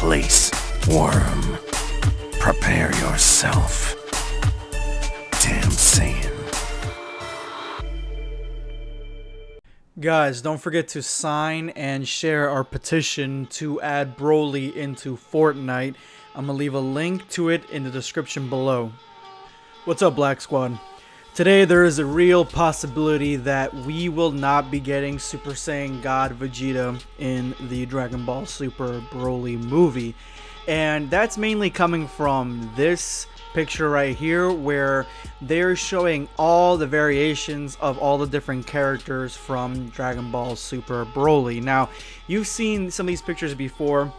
place, worm. Prepare yourself. Damn Saiyan. Guys, don't forget to sign and share our petition to add Broly into Fortnite. I'm going to leave a link to it in the description below. What's up, Black Squad? Today there is a real possibility that we will not be getting Super Saiyan God Vegeta in the Dragon Ball Super Broly movie. And that's mainly coming from this picture right here, where they're showing all the variations of all the different characters from Dragon Ball Super Broly. Now, you've seen some of these pictures before,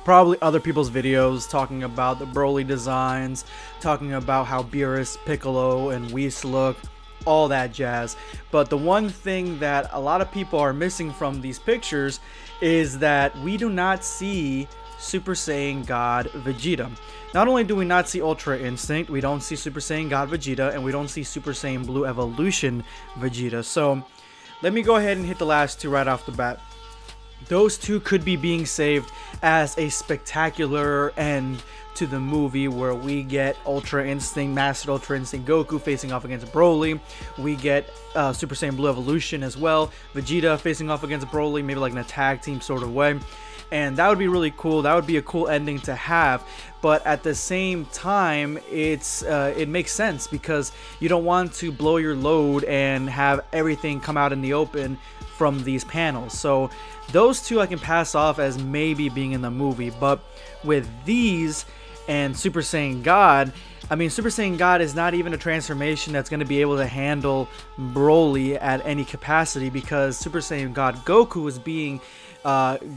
probably other people's videos talking about the Broly designs, talking about how Beerus, Piccolo, and Whis look, all that jazz. But the one thing that a lot of people are missing from these pictures is that we do not see Super Saiyan God Vegeta. Not only do we not see Ultra Instinct, we don't see Super Saiyan God Vegeta, and we don't see Super Saiyan Blue Evolution Vegeta. So let me go ahead and hit the last two right off the bat. Those two could be being saved as a spectacular end to the movie, where we get Ultra Instinct, Mastered Ultra Instinct Goku facing off against Broly. We get Super Saiyan Blue Evolution as well, Vegeta facing off against Broly, maybe like in a tag team sort of way. And that would be really cool. That would be a cool ending to have. But at the same time, it makes sense, because you don't want to blow your load and have everything come out in the open from these panels. So those two I can pass off as maybe being in the movie. But with these and Super Saiyan God, I mean, Super Saiyan God is not even a transformation that's going to be able to handle Broly at any capacity, because Super Saiyan God Goku is being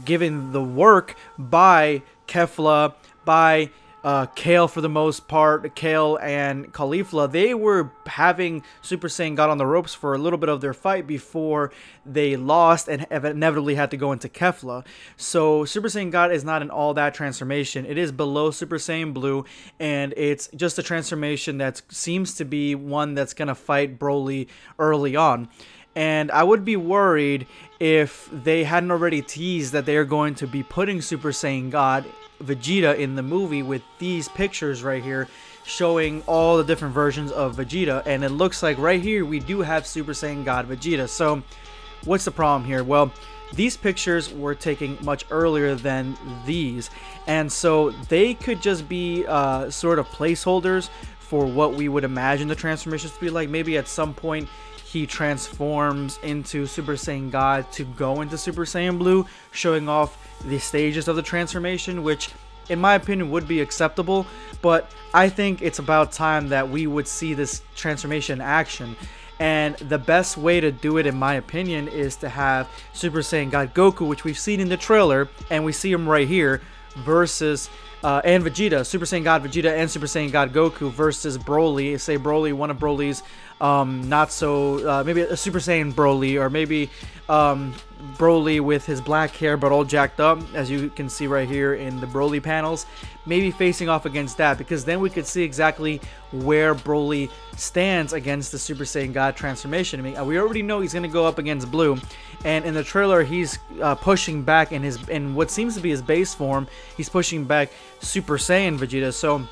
given the work by Kefla, by Kale for the most part. Kale and Caulifla, they were having Super Saiyan God on the ropes for a little bit of their fight before they lost and inevitably had to go into Kefla. So Super Saiyan God is not an all that transformation. It is below Super Saiyan Blue, and it's just a transformation that seems to be one that's going to fight Broly early on. And I would be worried if they hadn't already teased that they are going to be putting Super Saiyan God Vegeta in the movie with these pictures right here showing all the different versions of Vegeta. And it looks like right here we do have Super Saiyan God Vegeta. So what's the problem here? Well, these pictures were taken much earlier than these, and so they could just be sort of placeholders for what we would imagine the transformations to be like. Maybe at some point he transforms into Super Saiyan God to go into Super Saiyan Blue, showing off the stages of the transformation, which in my opinion would be acceptable. But I think it's about time that we would see this transformation in action. And the best way to do it, in my opinion, is to have Super Saiyan God Goku, which we've seen in the trailer, and we see him right here, versus and Vegeta, Super Saiyan God Vegeta and Super Saiyan God Goku versus Broly. Say Broly, one of Broly's not so, maybe a Super Saiyan Broly, or maybe Broly with his black hair but all jacked up, as you can see right here in the Broly panels, maybe facing off against that, because then we could see exactly where Broly stands against the Super Saiyan God transformation. I mean, we already know he's going to go up against Blue, and in the trailer he's pushing back in what seems to be his base form. He's pushing back Super Saiyan Vegeta, so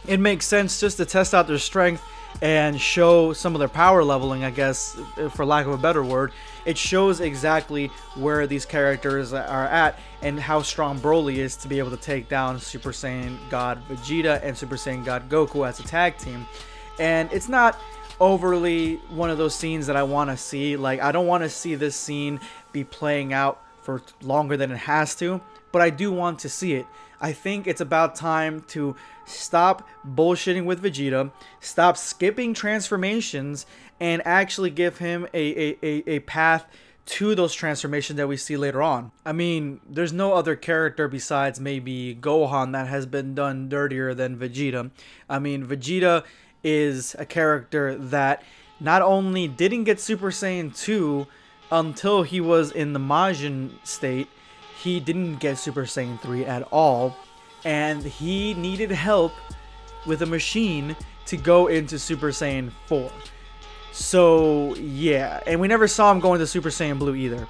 it makes sense just to test out their strength and show some of their power leveling, I guess, for lack of a better word. It shows exactly where these characters are at and how strong Broly is to be able to take down Super Saiyan God Vegeta and Super Saiyan God Goku as a tag team. And it's not overly one of those scenes that I want to see. Like, I don't want to see this scene be playing out for longer than it has to, but I do want to see it. I think it's about time to stop bullshitting with Vegeta, stop skipping transformations, and actually give him a path to those transformations that we see later on. I mean, there's no other character besides maybe Gohan that has been done dirtier than Vegeta. I mean, Vegeta is a character that not only didn't get Super Saiyan 2 until he was in the Majin state, he didn't get Super Saiyan 3 at all, and he needed help with a machine to go into Super Saiyan 4. So yeah, and we never saw him go into Super Saiyan Blue either.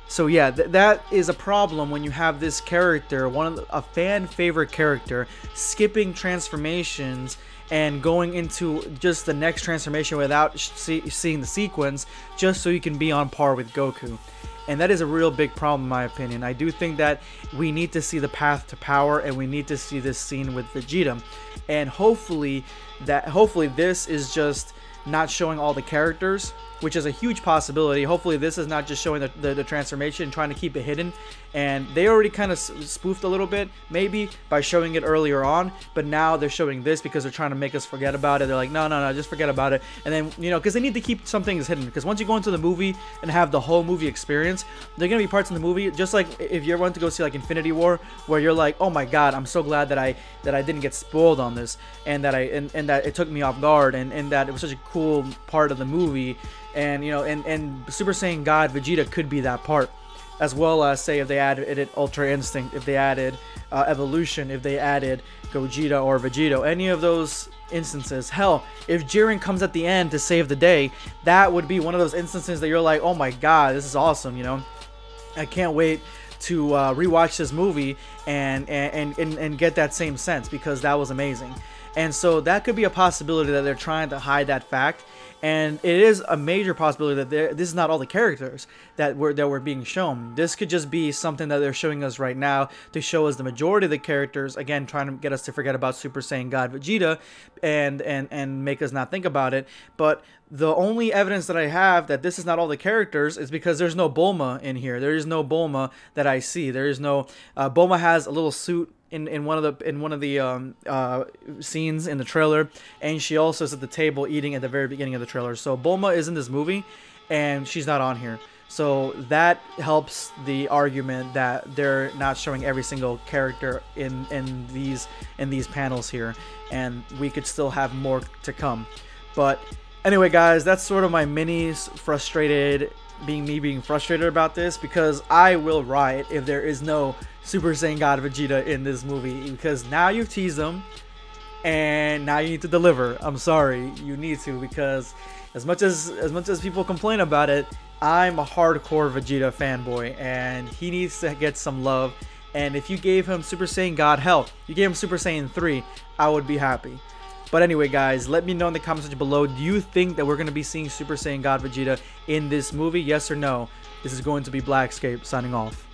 So yeah, that is a problem when you have this character, a fan favorite character, skipping transformations and going into just the next transformation without seeing the sequence, just so you can be on par with Goku. And that is a real big problem in my opinion. I do think that we need to see the path to power, and we need to see this scene with Vegeta. And hopefully this is just not showing all the characters, which is a huge possibility. Hopefully this is not just showing the transformation, trying to keep it hidden. And they already kind of spoofed a little bit, maybe, by showing it earlier on, but now they're showing this because they're trying to make us forget about it. They're like, no, just forget about it. And then, you know, because they need to keep some things hidden, because once you go into the movie and have the whole movie experience, there are going to be parts in the movie, just like if you ever went to go see like Infinity War, where you're like, oh my god, I'm so glad that I didn't get spoiled on this, and that that it took me off guard, and that it was such a cool part of the movie. And you know, and Super Saiyan God Vegeta could be that part, as well as, say, if they added Ultra Instinct, if they added Evolution, if they added Gogeta or Vegito, any of those instances. Hell, if Jiren comes at the end to save the day, that would be one of those instances that you're like, oh my god, this is awesome. You know, I can't wait to rewatch this movie and get that same sense, because that was amazing. And so that could be a possibility that they're trying to hide that fact. And it is a major possibility that this is not all the characters that were being shown. This could just be something that they're showing us right now to show us the majority of the characters, again, trying to get us to forget about Super Saiyan God Vegeta and make us not think about it. But the only evidence that I have that this is not all the characters is because there's no Bulma in here. There is no Bulma that I see. There is no Bulma has a little suit in one of the scenes in the trailer, and she also is at the table eating at the very beginning of the trailer. So Bulma is in this movie, and she's not on here. So that helps the argument that they're not showing every single character in these panels here, and we could still have more to come. But anyway, guys, that's sort of my being frustrated about this, because I will riot if there is no Super Saiyan God Vegeta in this movie, because now you've teased them and now you need to deliver. I'm sorry, you need to, because as much as people complain about it, I'm a hardcore Vegeta fanboy, and he needs to get some love. And if you gave him Super Saiyan God, hell, you gave him Super Saiyan 3, I would be happy. But anyway, guys, let me know in the comment section below, do you think that we're going to be seeing Super Saiyan God Vegeta in this movie? Yes or no? This is going to be BlackScape signing off.